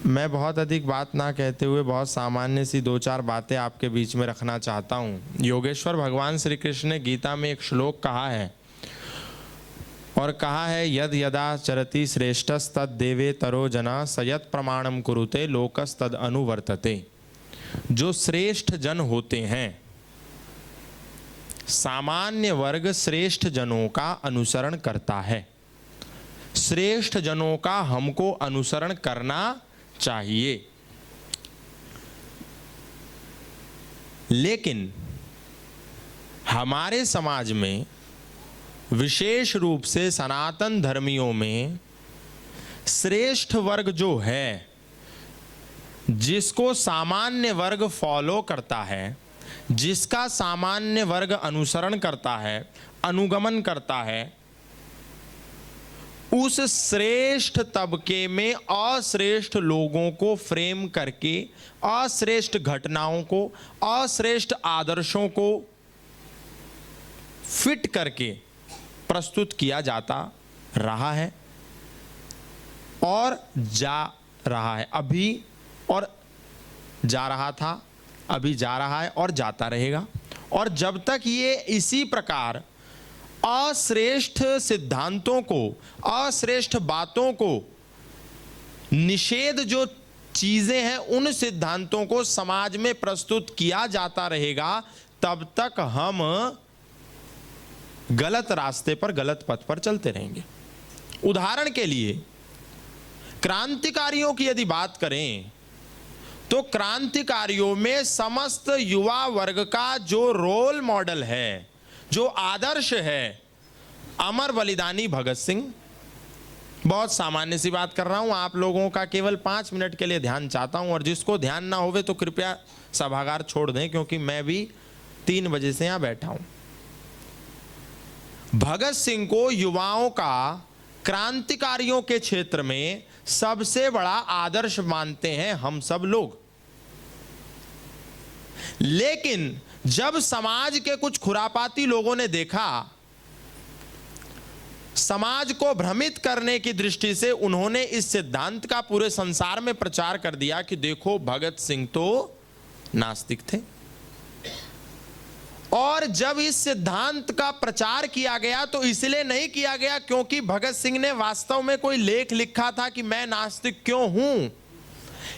मैं बहुत अधिक बात ना कहते हुए बहुत सामान्य सी दो चार बातें आपके बीच में रखना चाहता हूँ। योगेश्वर भगवान श्री कृष्ण ने गीता में एक श्लोक कहा है और कहा है, यद यदा चरति श्रेष्ठस्तद देवे तरो जना सयत प्रमाणम कुरुते लोकस्तद अनुवर्तते। जो श्रेष्ठ जन होते हैं, सामान्य वर्ग श्रेष्ठ जनों का अनुसरण करता है। श्रेष्ठ जनों का हमको अनुसरण करना चाहिए। लेकिन हमारे समाज में, विशेष रूप से सनातन धर्मियों में, श्रेष्ठ वर्ग जो है, जिसको सामान्य वर्ग फॉलो करता है, जिसका सामान्य वर्ग अनुसरण करता है, अनुगमन करता है, उस श्रेष्ठ तबके में अश्रेष्ठ लोगों को फ्रेम करके, अश्रेष्ठ घटनाओं को, अश्रेष्ठ आदर्शों को फिट करके प्रस्तुत किया जाता रहा है और जा रहा है। अभी और जा रहा था, अभी जा रहा है और जाता रहेगा। और जब तक ये इसी प्रकार अश्रेष्ठ सिद्धांतों को, अश्रेष्ठ बातों को, निषेध जो चीजें हैं उन सिद्धांतों को समाज में प्रस्तुत किया जाता रहेगा, तब तक हम गलत रास्ते पर, गलत पथ पर चलते रहेंगे। उदाहरण के लिए क्रांतिकारियों की यदि बात करें तो क्रांतिकारियों में समस्त युवा वर्ग का जो रोल मॉडल है, जो आदर्श है, अमर बलिदानी भगत सिंह। बहुत सामान्य सी बात कर रहा हूं, आप लोगों का केवल 5 मिनट के लिए ध्यान चाहता हूं, और जिसको ध्यान ना होवे तो कृपया सभागार छोड़ दें, क्योंकि मैं भी 3 बजे से यहां बैठा हूं। भगत सिंह को युवाओं का क्रांतिकारियों के क्षेत्र में सबसे बड़ा आदर्श मानते हैं हम सब लोग। लेकिन जब समाज के कुछ खुरापाती लोगों ने देखा, समाज को भ्रमित करने की दृष्टि से उन्होंने इस सिद्धांत का पूरे संसार में प्रचार कर दिया कि देखो भगत सिंह तो नास्तिक थे। और जब इस सिद्धांत का प्रचार किया गया तो इसलिए नहीं किया गया क्योंकि भगत सिंह ने वास्तव में कोई लेख लिखा था कि मैं नास्तिक क्यों हूं।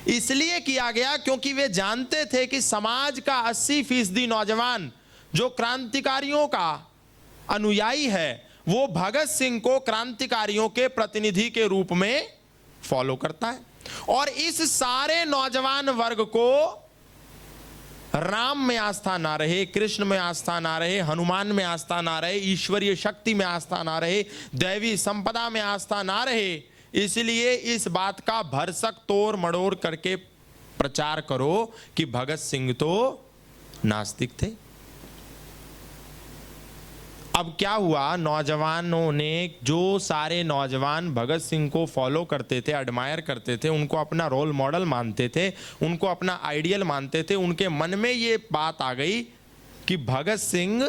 इसलिए किया गया क्योंकि वे जानते थे कि समाज का 80% नौजवान जो क्रांतिकारियों का अनुयायी है, वो भगत सिंह को क्रांतिकारियों के प्रतिनिधि के रूप में फॉलो करता है। और इस सारे नौजवान वर्ग को राम में आस्था ना रहे, कृष्ण में आस्था ना रहे, हनुमान में आस्था ना रहे, ईश्वरीय शक्ति में आस्था ना रहे, दैवी संपदा में आस्था ना रहे, इसलिए इस बात का भरसक तोड़ मड़ोड़ करके प्रचार करो कि भगत सिंह तो नास्तिक थे। अब क्या हुआ, नौजवानों ने, जो सारे नौजवान भगत सिंह को फॉलो करते थे, एडमायर करते थे, उनको अपना रोल मॉडल मानते थे, उनको अपना आइडियल मानते थे, उनके मन में ये बात आ गई कि भगत सिंह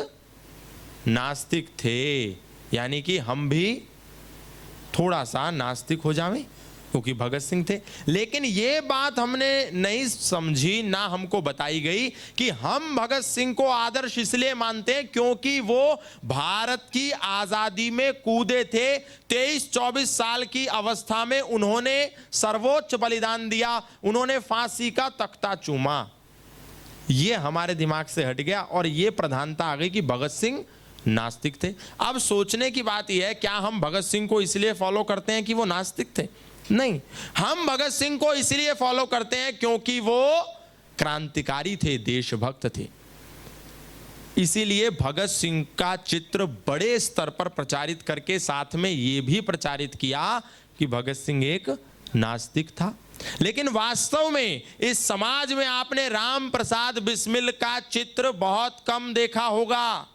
नास्तिक थे, यानी कि हम भी थोड़ा सा नास्तिक हो जाएं क्योंकि भगत सिंह थे। लेकिन ये बात हमने नहीं समझी, ना हमको बताई गई कि हम भगत सिंह को आदर्श इसलिए मानते हैं क्योंकि वो भारत की आजादी में कूदे थे। 23-24 साल की अवस्था में उन्होंने सर्वोच्च बलिदान दिया, उन्होंने फांसी का तख्ता चूमा। ये हमारे दिमाग से हट गया और ये प्रधानता आ गई कि भगत सिंह नास्तिक थे। अब सोचने की बात यह है, क्या हम भगत सिंह को इसलिए फॉलो करते हैं कि वो नास्तिक थे? नहीं, हम भगत सिंह को इसलिए फॉलो करते हैं क्योंकि वो क्रांतिकारी थे, देशभक्त थे। इसीलिए भगत सिंह का चित्र बड़े स्तर पर प्रचारित करके साथ में ये भी प्रचारित किया कि भगत सिंह एक नास्तिक था। लेकिन वास्तव में इस समाज में आपने राम प्रसाद बिस्मिल का चित्र बहुत कम देखा होगा।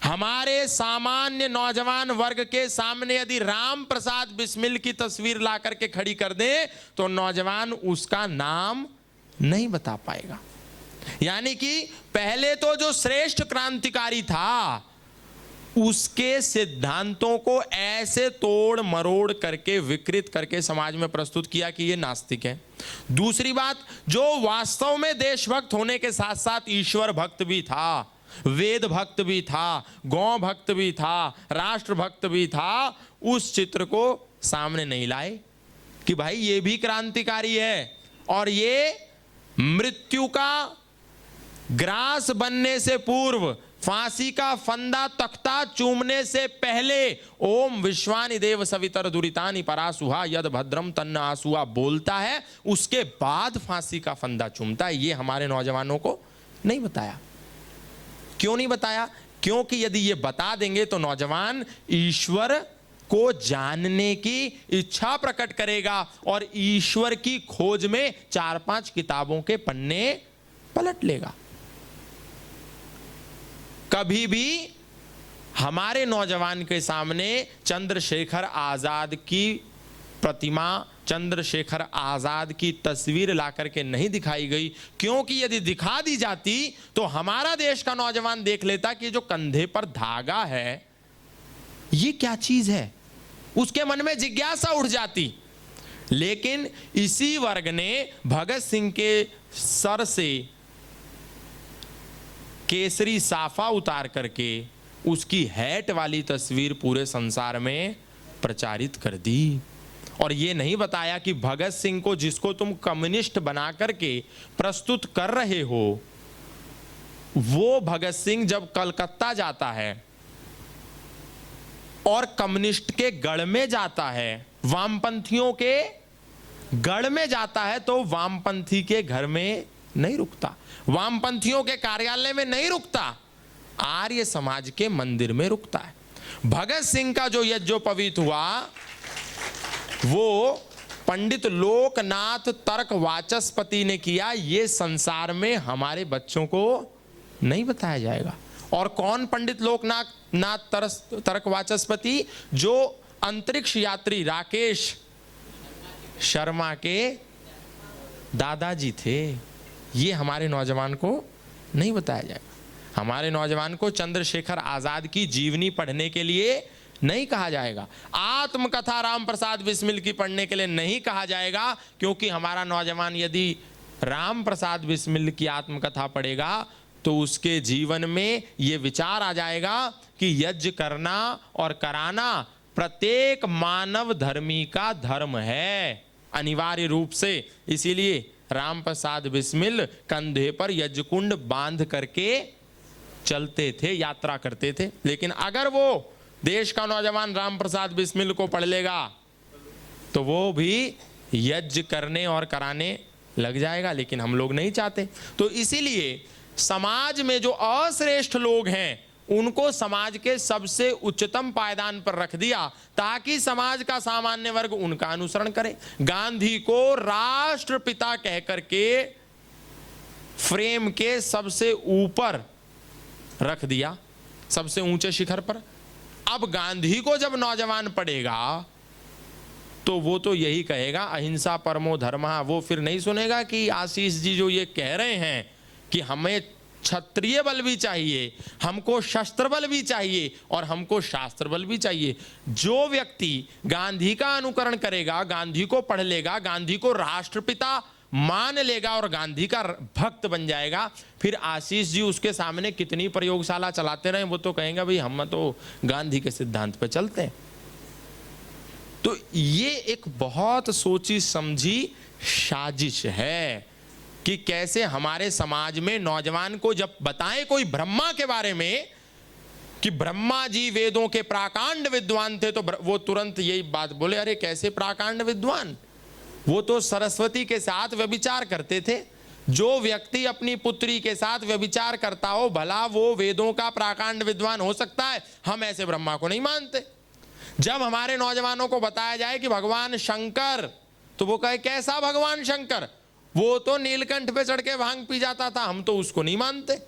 हमारे सामान्य नौजवान वर्ग के सामने यदि राम प्रसाद बिस्मिल की तस्वीर ला करके खड़ी कर दें तो नौजवान उसका नाम नहीं बता पाएगा। यानी कि पहले तो जो श्रेष्ठ क्रांतिकारी था उसके सिद्धांतों को ऐसे तोड़ मरोड़ करके विकृत करके समाज में प्रस्तुत किया कि ये नास्तिक है। दूसरी बात, जो वास्तव में देशभक्त होने के साथ साथ ईश्वर भक्त भी था, वेद भक्त भी था, गौ भक्त भी था, राष्ट्र भक्त भी था, उस चित्र को सामने नहीं लाए कि भाई ये भी क्रांतिकारी है और ये मृत्यु का ग्रास बनने से पूर्व, फांसी का फंदा तख्ता चूमने से पहले ओम विश्वानि देव सवितर दुरितानि परासुहा यद भद्रम तन्न आसुआ बोलता है, उसके बाद फांसी का फंदा चूमता है। ये हमारे नौजवानों को नहीं बताया। क्यों नहीं बताया? क्योंकि यदि ये बता देंगे तो नौजवान ईश्वर को जानने की इच्छा प्रकट करेगा और ईश्वर की खोज में 4-5 किताबों के पन्ने पलट लेगा। कभी भी हमारे नौजवान के सामने चंद्रशेखर आजाद की प्रतिमा, चंद्रशेखर आजाद की तस्वीर लाकर के नहीं दिखाई गई, क्योंकि यदि दिखा दी जाती तो हमारा देश का नौजवान देख लेता कि जो कंधे पर धागा है ये क्या चीज है, उसके मन में जिज्ञासा उठ जाती। लेकिन इसी वर्ग ने भगत सिंह के सर से केसरी साफा उतार करके उसकी हैट वाली तस्वीर पूरे संसार में प्रचारित कर दी और ये नहीं बताया कि भगत सिंह को, जिसको तुम कम्युनिस्ट बना करके प्रस्तुत कर रहे हो, वो भगत सिंह जब कलकत्ता जाता है और कम्युनिस्ट के गढ़ में जाता है, वामपंथियों के गढ़ में जाता है, तो वामपंथी के घर में नहीं रुकता, वामपंथियों के कार्यालय में नहीं रुकता, आर्य समाज के मंदिर में रुकता है। भगत सिंह का जो यज्ञोपवीत हुआ वो पंडित लोकनाथ तर्क वाचस्पति ने किया। ये संसार में हमारे बच्चों को नहीं बताया जाएगा। और कौन पंडित लोकनाथ तर्क वाचस्पति? जो अंतरिक्ष यात्री राकेश शर्मा के दादाजी थे। ये हमारे नौजवान को नहीं बताया जाएगा। हमारे नौजवान को चंद्रशेखर आजाद की जीवनी पढ़ने के लिए नहीं कहा जाएगा, आत्मकथा राम प्रसाद बिस्मिल की पढ़ने के लिए नहीं कहा जाएगा, क्योंकि हमारा नौजवान यदि राम प्रसाद बिस्मिल की आत्मकथा पढ़ेगा तो उसके जीवन में ये विचार आ जाएगा कि यज्ञ करना और कराना प्रत्येक मानव धर्मी का धर्म है, अनिवार्य रूप से। इसीलिए राम प्रसाद बिस्मिल कंधे पर यज्ञ कुंड बांध करके चलते थे, यात्रा करते थे। लेकिन अगर वो देश का नौजवान राम प्रसाद बिस्मिल को पढ़ लेगा तो वो भी यज्ञ करने और कराने लग जाएगा, लेकिन हम लोग नहीं चाहते। तो इसीलिए समाज में जो अश्रेष्ठ लोग हैं उनको समाज के सबसे उच्चतम पायदान पर रख दिया ताकि समाज का सामान्य वर्ग उनका अनुसरण करे। गांधी को राष्ट्रपिता कह करके फ्रेम के सबसे ऊपर रख दिया, सबसे ऊंचे शिखर पर। अब गांधी को जब नौजवान पढ़ेगा तो वो तो यही कहेगा अहिंसा परमो धर्मः। वो फिर नहीं सुनेगा कि आशीष जी जो ये कह रहे हैं कि हमें क्षत्रिय बल भी चाहिए, हमको शस्त्र बल भी चाहिए और हमको शास्त्र बल भी चाहिए। जो व्यक्ति गांधी का अनुकरण करेगा, गांधी को पढ़ लेगा, गांधी को राष्ट्रपिता मान लेगा और गांधी का भक्त बन जाएगा, फिर आशीष जी उसके सामने कितनी प्रयोगशाला चलाते रहे, वो तो कहेंगे भाई हम तो गांधी के सिद्धांत पे चलते हैं। तो ये एक बहुत सोची समझी साजिश है कि कैसे हमारे समाज में नौजवान को जब बताएं कोई ब्रह्मा के बारे में कि ब्रह्मा जी वेदों के प्राकांड विद्वान थे, तो वो तुरंत यही बात बोले, अरे कैसे प्राकांड विद्वान, वो तो सरस्वती के साथ व्यभिचार करते थे। जो व्यक्ति अपनी पुत्री के साथ व्यभिचार करता हो भला वो वेदों का प्राकांड विद्वान हो सकता है? हम ऐसे ब्रह्मा को नहीं मानते। जब हमारे नौजवानों को बताया जाए कि भगवान शंकर, तो वो कहे कैसा भगवान शंकर, वो तो नीलकंठ पे चढ़ के भांग पी जाता था, हम तो उसको नहीं मानते।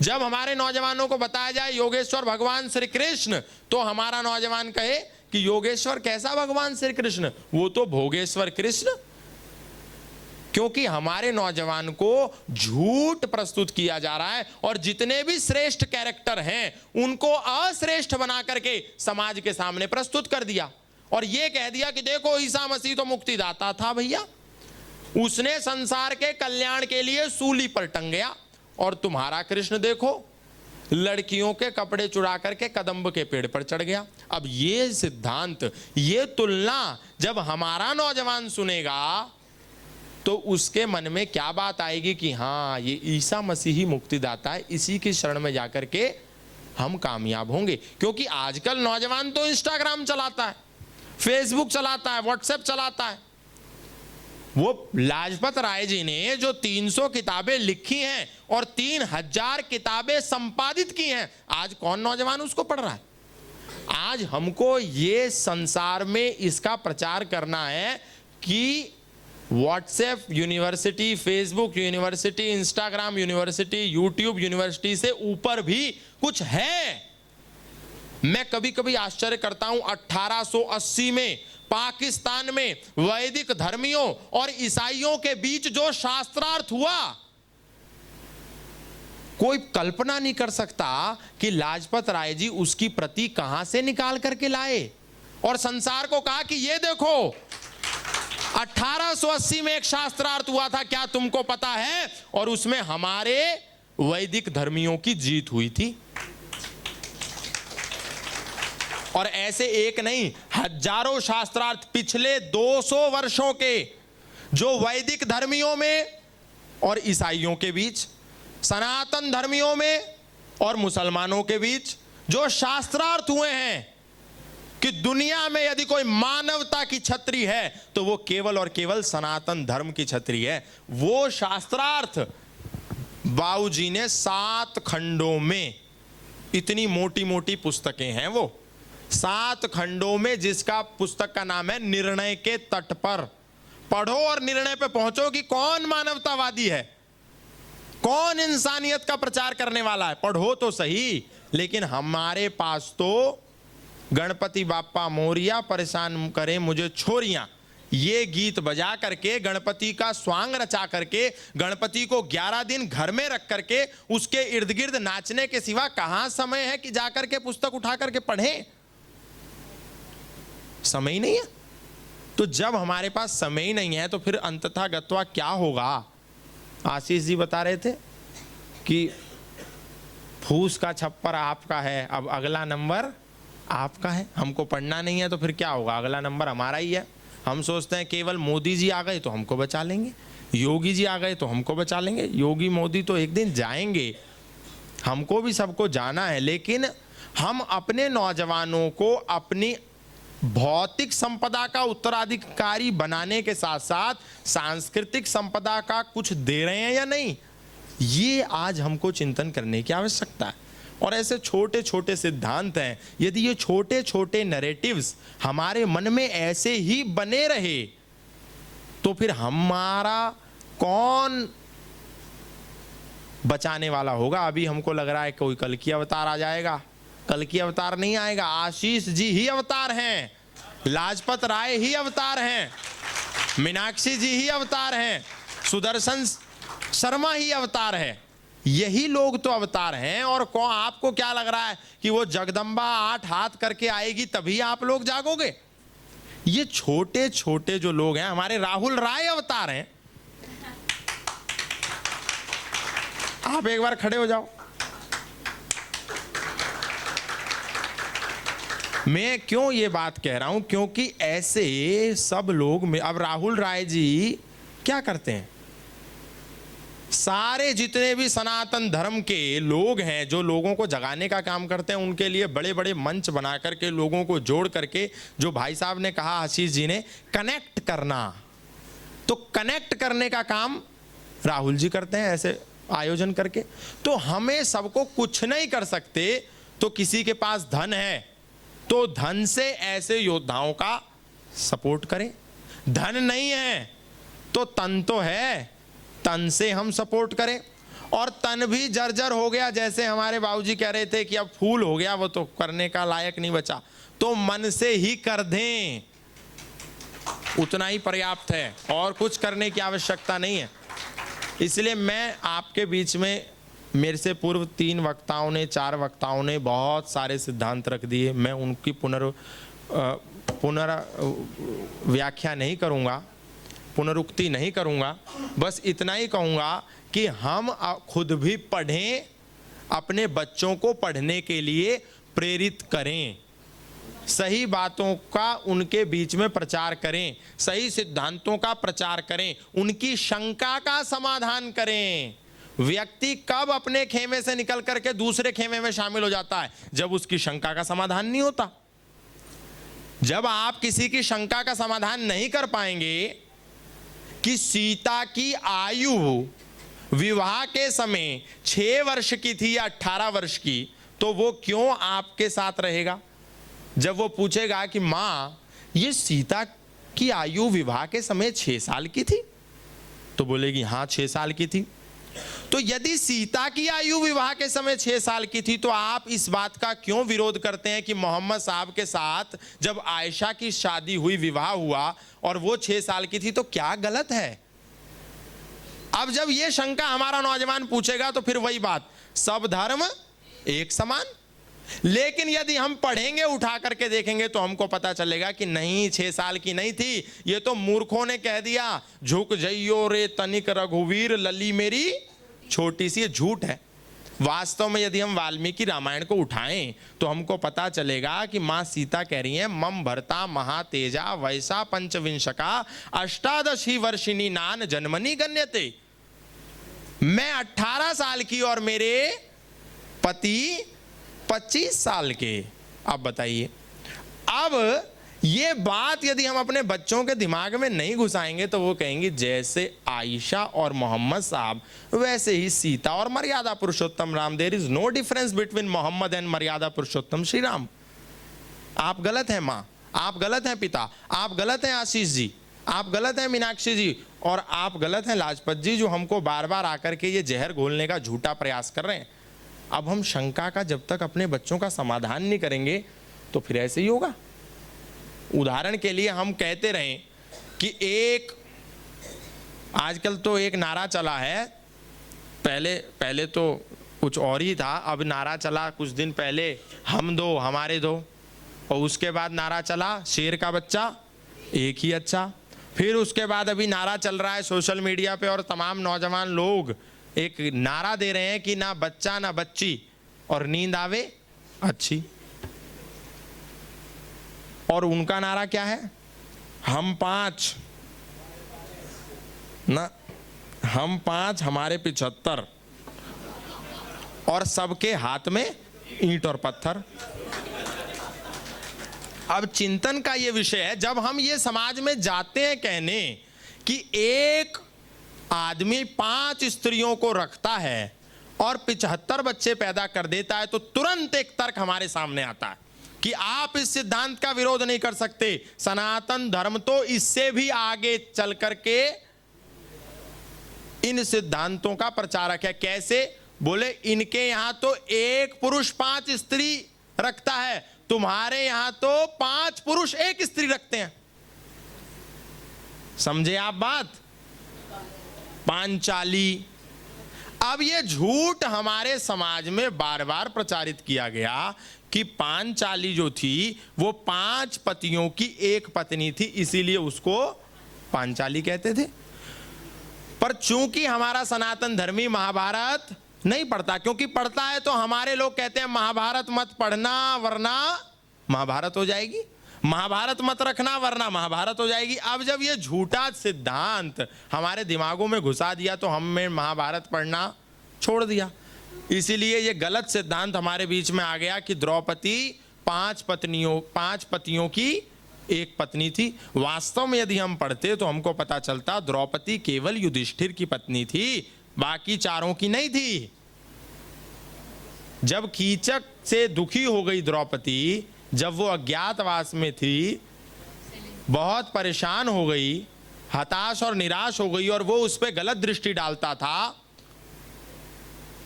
जब हमारे नौजवानों को बताया जाए योगेश्वर भगवान श्री कृष्ण, तो हमारा नौजवान कहे कि योगेश्वर कैसा भगवान श्री कृष्ण, वो तो भोगेश्वर कृष्ण। क्योंकि हमारे नौजवान को झूठ प्रस्तुत किया जा रहा है और जितने भी श्रेष्ठ कैरेक्टर हैं उनको अश्रेष्ठ बना करके समाज के सामने प्रस्तुत कर दिया और यह कह दिया कि देखो ईसा मसीह तो मुक्तिदाता था भैया, उसने संसार के कल्याण के लिए सूली पर टंगया, और तुम्हारा कृष्ण देखो लड़कियों के कपड़े चुरा करके कदम्ब के पेड़ पर चढ़ गया। अब ये सिद्धांत, ये तुलना जब हमारा नौजवान सुनेगा तो उसके मन में क्या बात आएगी कि हाँ ये ईसा मसीह ही मुक्तिदाता है, इसी की शरण में जाकर के हम कामयाब होंगे। क्योंकि आजकल नौजवान तो इंस्टाग्राम चलाता है, फेसबुक चलाता है, व्हाट्सएप चलाता है। वो लाजपत राय जी ने जो 300 किताबें लिखी हैं और 3000 किताबें संपादित की हैं, आज कौन नौजवान उसको पढ़ रहा है? आज हमको ये संसार में इसका प्रचार करना है कि WhatsApp university, Facebook university, Instagram university, YouTube university से ऊपर भी कुछ है। मैं कभी कभी आश्चर्य करता हूं, 1880 में पाकिस्तान में वैदिक धर्मियों और ईसाइयों के बीच जो शास्त्रार्थ हुआ, कोई कल्पना नहीं कर सकता कि लाजपत राय जी उसकी प्रति कहां से निकाल करके लाए और संसार को कहा कि ये देखो 1880 में एक शास्त्रार्थ हुआ था, क्या तुमको पता है? और उसमें हमारे वैदिक धर्मियों की जीत हुई थी। और ऐसे एक नहीं, हजारों शास्त्रार्थ पिछले 200 वर्षों के जो वैदिक धर्मियों में और ईसाइयों के बीच, सनातन धर्मियों में और मुसलमानों के बीच जो शास्त्रार्थ हुए हैं कि दुनिया में यदि कोई मानवता की छतरी है तो वो केवल और केवल सनातन धर्म की छतरी है। वो शास्त्रार्थ बाबूजी ने 7 खंडों में, इतनी मोटी मोटी पुस्तकें हैं वो, 7 खंडों में, जिसका पुस्तक का नाम है निर्णय के तट पर। पढ़ो और निर्णय पे पहुंचो कि कौन मानवतावादी है, कौन इंसानियत का प्रचार करने वाला है। पढ़ो तो सही, लेकिन हमारे पास तो गणपति बाप्पा मोरिया परेशान करे मुझे छोरियां, ये गीत बजा करके, गणपति का स्वांग रचा करके, गणपति को 11 दिन घर में रख करके उसके इर्द गिर्द नाचने के सिवा कहां समय है कि जाकर के पुस्तक उठा करके पढ़ें? समय ही नहीं है। तो जब हमारे पास समय ही नहीं है तो फिर अंततः गत्वा क्या होगा? आशीष जी बता रहे थे कि फूस का छप्पर आपका है, अब अगला नंबर आपका है। हमको पढ़ना नहीं है तो फिर क्या होगा? अगला नंबर हमारा ही है। हम सोचते हैं केवल मोदी जी आ गए तो हमको बचा लेंगे, योगी जी आ गए तो हमको बचा लेंगे। योगी मोदी तो एक दिन जाएंगे, हमको भी सबको जाना है, लेकिन हम अपने नौजवानों को अपनी भौतिक संपदा का उत्तराधिकारी बनाने के साथ साथ सांस्कृतिक संपदा का कुछ दे रहे हैं या नहीं, ये आज हमको चिंतन करने की आवश्यकता है। और ऐसे छोटे छोटे सिद्धांत हैं, यदि ये छोटे छोटे नैरेटिव्स हमारे मन में ऐसे ही बने रहे तो फिर हमारा कौन बचाने वाला होगा? अभी हमको लग रहा है कोई कल्कि अवतार आ जाएगा। कल्कि अवतार नहीं आएगा, आशीष जी ही अवतार हैं, लाजपत राय ही अवतार हैं, मीनाक्षी जी ही अवतार हैं, सुदर्शन शर्मा ही अवतार है। यही लोग तो अवतार हैं। और आपको क्या लग रहा है कि वो जगदम्बा 8 हाथ करके आएगी तभी आप लोग जागोगे? ये छोटे छोटे जो लोग हैं, हमारे राहुल राय अवतार हैं। आप एक बार खड़े हो जाओ। मैं क्यों ये बात कह रहा हूं? क्योंकि ऐसे सब लोग में, अब राहुल राय जी क्या करते हैं? सारे जितने भी सनातन धर्म के लोग हैं जो लोगों को जगाने का काम करते हैं, उनके लिए बड़े बड़े मंच बना करके लोगों को जोड़ करके, जो भाई साहब ने कहा आशीष जी ने, कनेक्ट करना, तो कनेक्ट करने का काम राहुल जी करते हैं ऐसे आयोजन करके। तो हमें सबको कुछ नहीं कर सकते, तो किसी के पास धन है तो धन से ऐसे योद्धाओं का सपोर्ट करें। धन नहीं है तो तन तो है, तन से हम सपोर्ट करें। और तन भी जर्जर हो गया, जैसे हमारे बाबूजी कह रहे थे कि अब फूल हो गया, वो तो करने का लायक नहीं बचा, तो मन से ही कर दें। उतना ही पर्याप्त है, और कुछ करने की आवश्यकता नहीं है। इसलिए मैं आपके बीच में, मेरे से पूर्व 3 वक्ताओं ने, 4 वक्ताओं ने बहुत सारे सिद्धांत रख दिए, मैं उनकी व्याख्या नहीं करूँगा, पुनरुक्ति नहीं करूँगा। बस इतना ही कहूँगा कि हम खुद भी पढ़ें, अपने बच्चों को पढ़ने के लिए प्रेरित करें, सही बातों का उनके बीच में प्रचार करें, सही सिद्धांतों का प्रचार करें, उनकी शंका का समाधान करें। व्यक्ति कब अपने खेमे से निकल करके दूसरे खेमे में शामिल हो जाता है? जब उसकी शंका का समाधान नहीं होता। जब आप किसी की शंका का समाधान नहीं कर पाएंगे कि सीता की आयु विवाह के समय 6 वर्ष की थी या 18 वर्ष की, तो वो क्यों आपके साथ रहेगा? जब वो पूछेगा कि माँ, ये सीता की आयु विवाह के समय 6 साल की थी, तो बोलेगी हाँ 6 साल की थी। तो यदि सीता की आयु विवाह के समय 6 साल की थी, तो आप इस बात का क्यों विरोध करते हैं कि मोहम्मद साहब के साथ जब आयशा की शादी हुई, विवाह हुआ और वो 6 साल की थी, तो क्या गलत है? अब जब ये शंका हमारा नौजवान पूछेगा तो फिर वही बात, सब धर्म एक समान। लेकिन यदि हम पढ़ेंगे, उठा करके देखेंगे, तो हमको पता चलेगा कि नहीं, 6 साल की नहीं थी, ये तो मूर्खों ने कह दिया, झुक जइयो रे तनिक रघुवीर, लली मेरी छोटी सी। ये झूठ है। वास्तव में यदि हम वाल्मीकि रामायण को उठाएं तो हमको पता चलेगा कि माँ सीता कह रही हैं, मम भरता महातेजा वैसा पंचविंशका अष्टादशी वर्षिणी नान जन्मनी गण्यते। मैं 18 साल की और मेरे पति 25 साल के। अब बताइए, अब ये बात यदि हम अपने बच्चों के दिमाग में नहीं घुसाएंगे तो वो कहेंगे जैसे आयशा और मोहम्मद साहब, वैसे ही सीता और मर्यादा पुरुषोत्तम Ram. There is no difference between Mohammed and मर्यादा पुरुषोत्तम श्री राम। आप गलत हैं माँ, आप गलत हैं पिता, आप गलत हैं आशीष जी, आप गलत हैं मीनाक्षी जी, और आप गलत हैं लाजपत जी, जो हमको बार बार आकर के ये जहर घोलने का झूठा प्रयास कर रहे हैं। अब हम शंका का जब तक अपने बच्चों का समाधान नहीं करेंगे तो फिर ऐसे ही होगा। उदाहरण के लिए हम कहते रहें कि आजकल तो एक नारा चला है, पहले तो कुछ और ही था, अब नारा चला कुछ दिन पहले, हम दो हमारे दो, और उसके बाद नारा चला शेर का बच्चा एक ही अच्छा। फिर उसके बाद अभी नारा चल रहा है सोशल मीडिया पे, और तमाम नौजवान लोग एक नारा दे रहे हैं कि ना बच्चा ना बच्ची और नींद आवे अच्छी। और उनका नारा क्या है? हम 5 ना, हम 5 हमारे 75, और सबके हाथ में ईंट और पत्थर। अब चिंतन का ये विषय है, जब हम ये समाज में जाते हैं कहने कि एक आदमी 5 स्त्रियों को रखता है और 75 बच्चे पैदा कर देता है, तो तुरंत एक तर्क हमारे सामने आता है कि आप इस सिद्धांत का विरोध नहीं कर सकते। सनातन धर्म तो इससे भी आगे चल करके इन सिद्धांतों का प्रचारक है। कैसे? बोले इनके यहां तो एक पुरुष 5 स्त्री रखता है, तुम्हारे यहां तो 5 पुरुष 1 स्त्री रखते हैं। समझे आप बात? पांचाली। अब ये झूठ हमारे समाज में बार बार प्रचारित किया गया कि पांचाली जो थी वो 5 पतियों की 1 पत्नी थी, इसीलिए उसको पांचाली कहते थे। पर चूंकि हमारा सनातन धर्मी महाभारत नहीं पढ़ता, क्योंकि पढ़ता है तो हमारे लोग कहते हैं महाभारत मत पढ़ना वरना महाभारत हो जाएगी, महाभारत मत रखना वरना महाभारत हो जाएगी। अब जब ये झूठा सिद्धांत हमारे दिमागों में घुसा दिया तो हमने महाभारत पढ़ना छोड़ दिया। इसीलिए ये गलत सिद्धांत हमारे बीच में आ गया कि द्रौपदी 5 पतियों की 1 पत्नी थी। वास्तव में यदि हम पढ़ते तो हमको पता चलता द्रौपदी केवल युधिष्ठिर की पत्नी थी, बाकी चारों की नहीं थी। जब कीचक से दुखी हो गई द्रौपदी, जब वो अज्ञातवास में थी, बहुत परेशान हो गई, हताश और निराश हो गई, और वो उस पर गलत दृष्टि डालता था,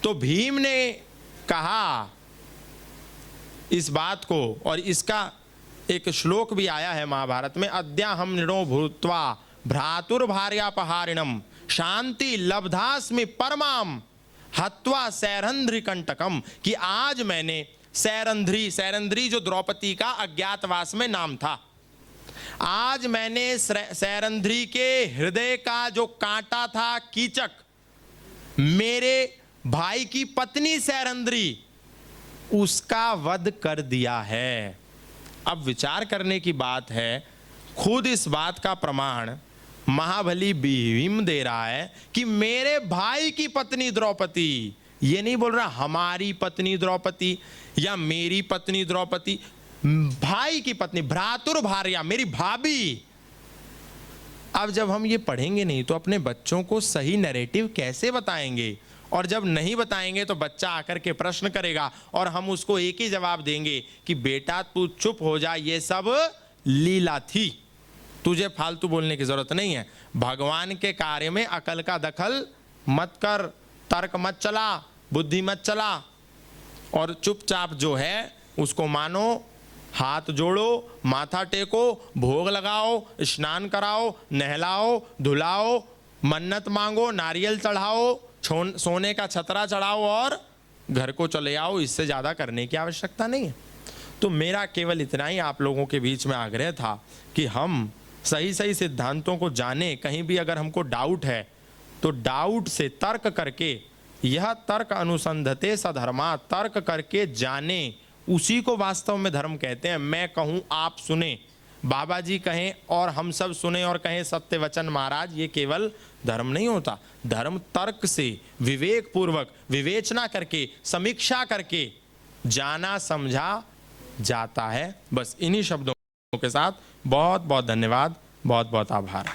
तो भीम ने कहा इस बात को, और इसका एक श्लोक भी आया है महाभारत में, अद्याहम नृणो भूत्वा भ्रातुर्भार्यापहारिणम शांति लब्धास्मि परमाम हत्वा सैरंध्री कंटकम, कि आज मैंने सैरंध्री, सैरंध्री जो द्रौपदी का अज्ञातवास में नाम था, आज मैंने सैरंध्री के हृदय का जो कांटा था कीचक, मेरे भाई की पत्नी सैरंध्री, उसका वध कर दिया है। अब विचार करने की बात है, खुद इस बात का प्रमाण महाबली भीम दे रहा है कि मेरे भाई की पत्नी द्रौपदी, ये नहीं बोल रहा हमारी पत्नी द्रौपदी या मेरी पत्नी द्रौपदी, भाई की पत्नी, भ्रातुर्भार्या, मेरी भाभी। अब जब हम ये पढ़ेंगे नहीं तो अपने बच्चों को सही नैरेटिव कैसे बताएंगे, और जब नहीं बताएंगे तो बच्चा आकर के प्रश्न करेगा और हम उसको एक ही जवाब देंगे कि बेटा तू चुप हो जा, ये सब लीला थी, तुझे फालतू बोलने की जरूरत नहीं है, भगवान के कार्य में अकल का दखल मत कर, तर्क मत चला, बुद्धि मत चला, और चुपचाप जो है उसको मानो, हाथ जोड़ो, माथा टेको, भोग लगाओ, स्नान कराओ, नहलाओ, धुलाओ, मन्नत मांगो, नारियल चढ़ाओ, सोने का छतरा चढ़ाओ और घर को चले आओ। इससे ज़्यादा करने की आवश्यकता नहीं है। तो मेरा केवल इतना ही आप लोगों के बीच में आग्रह था कि हम सही सही सिद्धांतों को जाने। कहीं भी अगर हमको डाउट है तो डाउट से तर्क करके, यह तर्क अनुसंधते सधर्मा, तर्क करके जाने, उसी को वास्तव में धर्म कहते हैं। मैं कहूँ आप सुने, बाबा जी कहें और हम सब सुने और कहें सत्य वचन महाराज, ये केवल धर्म नहीं होता। धर्म तर्क से, विवेक पूर्वक, विवेचना करके, समीक्षा करके जाना समझा जाता है। बस इन्हीं शब्दों के साथ बहुत बहुत धन्यवाद, बहुत बहुत आभार।